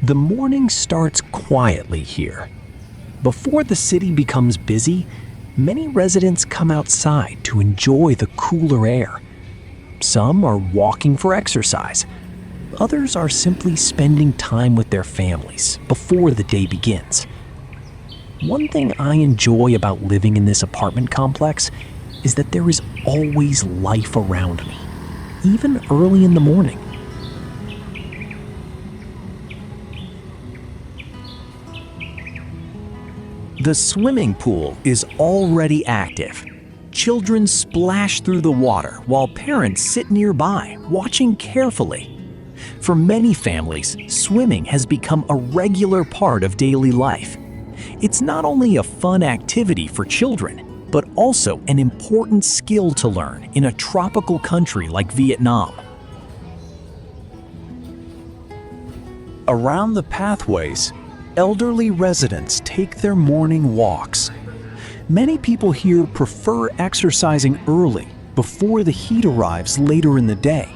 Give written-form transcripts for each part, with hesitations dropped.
The morning starts quietly here. Before the city becomes busy, many residents come outside to enjoy the cooler air. Some are walking for exercise. Others are simply spending time with their families before the day begins. One thing I enjoy about living in this apartment complex is that there is always life around me, even early in the morning. The swimming pool is already active. Children splash through the water while parents sit nearby, watching carefully. For many families, swimming has become a regular part of daily life. It's not only a fun activity for children, but also an important skill to learn in a tropical country like Vietnam. Around the pathways, elderly residents take their morning walks. Many people here prefer exercising early before the heat arrives later in the day.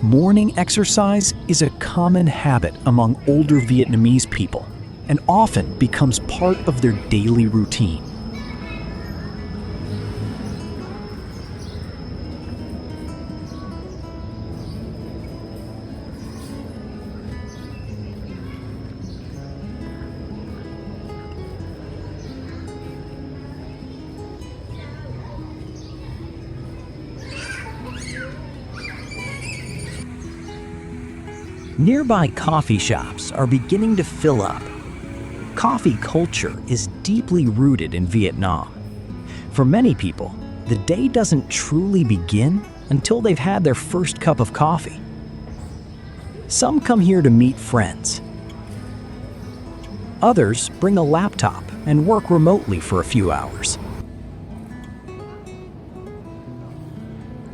Morning exercise is a common habit among older Vietnamese people and often becomes part of their daily routine. Nearby coffee shops are beginning to fill up. Coffee culture is deeply rooted in Vietnam. For many people, the day doesn't truly begin until they've had their first cup of coffee. Some come here to meet friends. Others bring a laptop and work remotely for a few hours.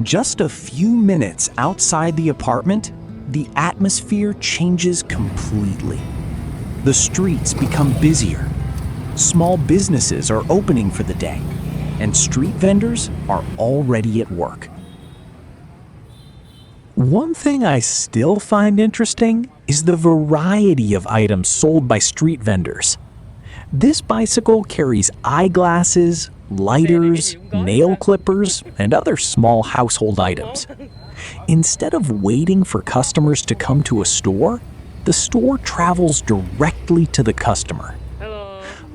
Just a few minutes outside the apartment, the atmosphere changes completely. The streets become busier. Small businesses are opening for the day, and street vendors are already at work. One thing I still find interesting is the variety of items sold by street vendors. This bicycle carries eyeglasses, lighters, nail clippers, and other small household items. Instead of waiting for customers to come to a store, the store travels directly to the customer.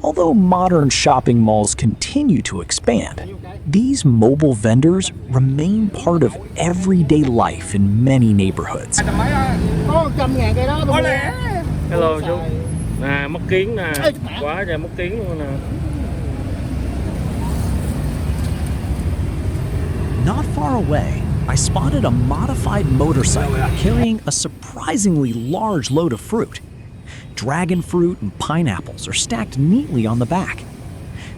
Although modern shopping malls continue to expand, these mobile vendors remain part of everyday life in many neighborhoods. Hello chú. Nè, mất kiến nè. Quá trời mất kiến luôn nè. Not far away, I spotted a modified motorcycle carrying a surprisingly large load of fruit. Dragon fruit and pineapples are stacked neatly on the back.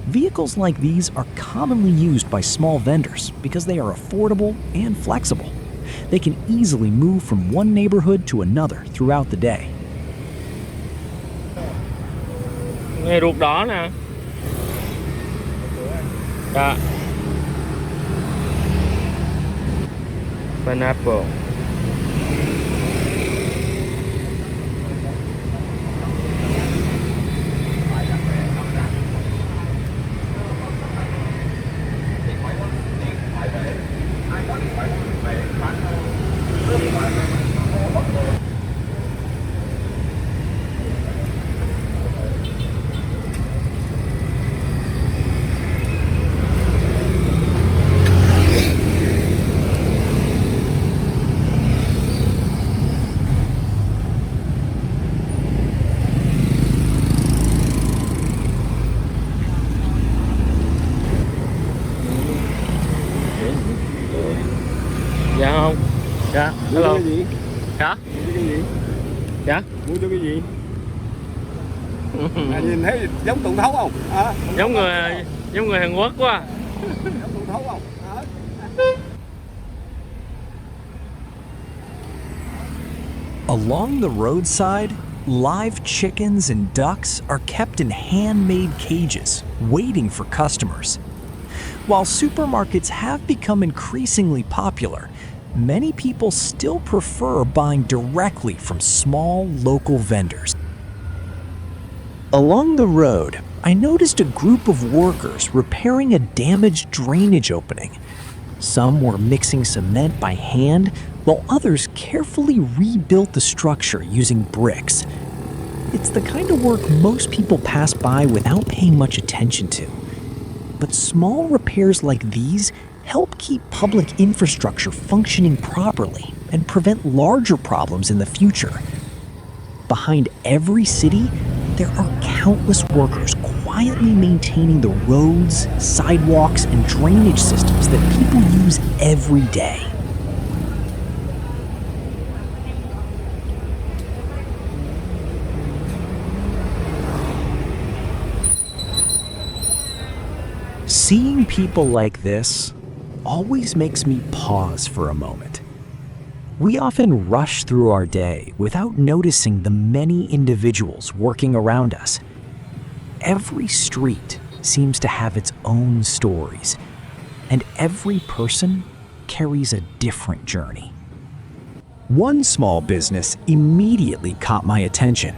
Vehicles like these are commonly used by small vendors because they are affordable and flexible. They can easily move from one neighborhood to another throughout the day. Này ruột đỏ nè. Dạ. Pineapple. Dạ không? Dạ. Mua cho cái gì? Hả? Mua cho cái gì? Dạ. Mua cho cái gì? Nhìn thấy giống Tùng Thấu không? À, giống người Hàn Quốc quá. giống Tùng Thấu không? À. Along the roadside, live chickens and ducks are kept in handmade cages, waiting for customers. While supermarkets have become increasingly popular, many people still prefer buying directly from small local vendors. Along the road, I noticed a group of workers repairing a damaged drainage opening. Some were mixing cement by hand, while others carefully rebuilt the structure using bricks. It's the kind of work most people pass by without paying much attention to. But small repairs like these help keep public infrastructure functioning properly and prevent larger problems in the future. Behind every city, there are countless workers quietly maintaining the roads, sidewalks, and drainage systems that people use every day. Seeing people like this always makes me pause for a moment. We often rush through our day without noticing the many individuals working around us. Every street seems to have its own stories, and every person carries a different journey. One small business immediately caught my attention.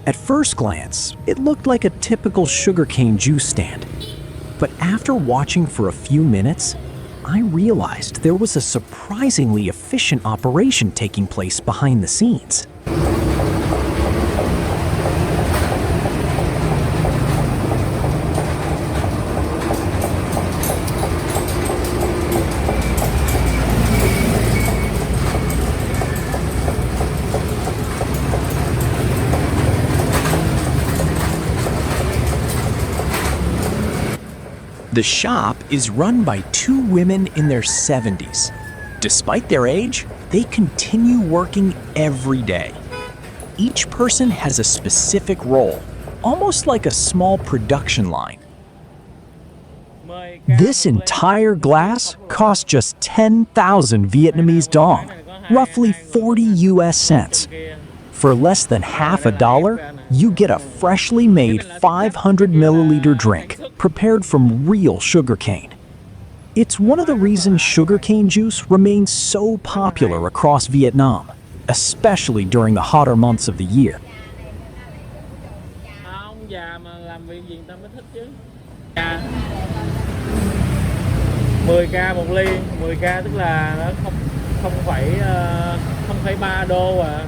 At first glance, it looked like a typical sugarcane juice stand. But after watching for a few minutes, I realized there was a surprisingly efficient operation taking place behind the scenes. The shop is run by two women in their 70s. Despite their age, they continue working every day. Each person has a specific role, almost like a small production line. This entire glass costs just 10,000 Vietnamese dong, roughly 40 US cents. For less than half a dollar, you get a freshly made 500 milliliter drink prepared from real sugarcane. It's one of the reasons sugarcane juice remains so popular across Vietnam, especially during the hotter months of the year. Ông già mà làm việc gì người ta mới thích chứ. 10k một ly, 10k tức là nó 0,3 đô à.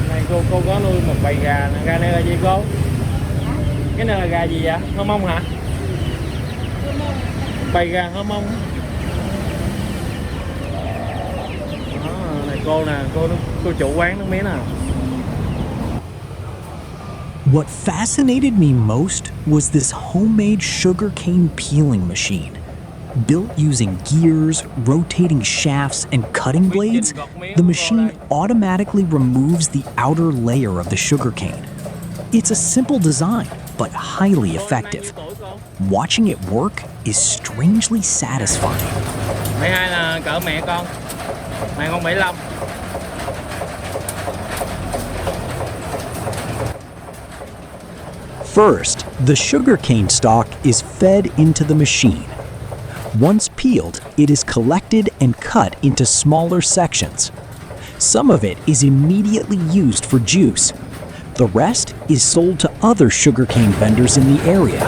Này cô có nuôi một bầy gà nè, gà này là gì cô? Cái này là gà gì vậy? Hơ mông hả? Bầy gà hơ mông. Này cô nè, cô chủ quán nước mía nè. What fascinated me most was this homemade sugarcane peeling machine. Built using gears, rotating shafts, and cutting blades, the machine automatically removes the outer layer of the sugarcane. It's a simple design, but highly effective. Watching it work is strangely satisfying. 12 là cỡ mẹ con. Mẹ con 75. First, the sugarcane stalk is fed into the machine. Once peeled, it is collected and cut into smaller sections. Some of it is immediately used for juice. The rest is sold to other sugarcane vendors in the area.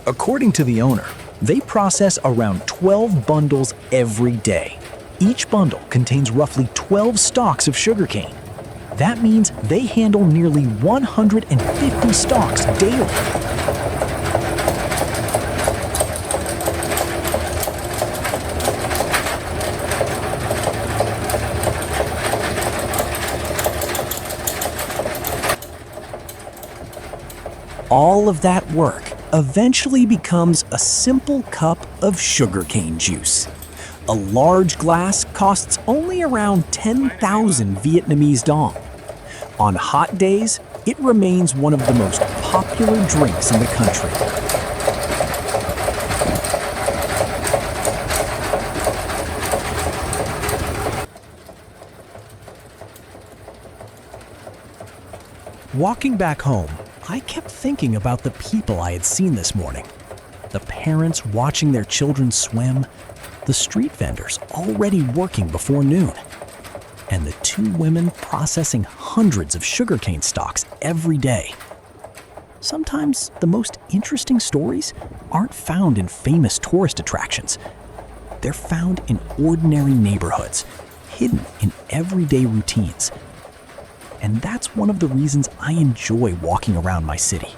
According to the owner, they process around 12 bundles every day. Each bundle contains roughly 12 stalks of sugarcane. That means they handle nearly 150 stalks daily. All of that work eventually becomes a simple cup of sugarcane juice. A large glass costs only around 10,000 Vietnamese dong. On hot days, it remains one of the most popular drinks in the country. Walking back home, I kept thinking about the people I had seen this morning. The parents watching their children swim, the street vendors already working before noon, and the 2 women processing hundreds of sugarcane stalks every day. Sometimes the most interesting stories aren't found in famous tourist attractions. They're found in ordinary neighborhoods, hidden in everyday routines. And that's one of the reasons I enjoy walking around my city.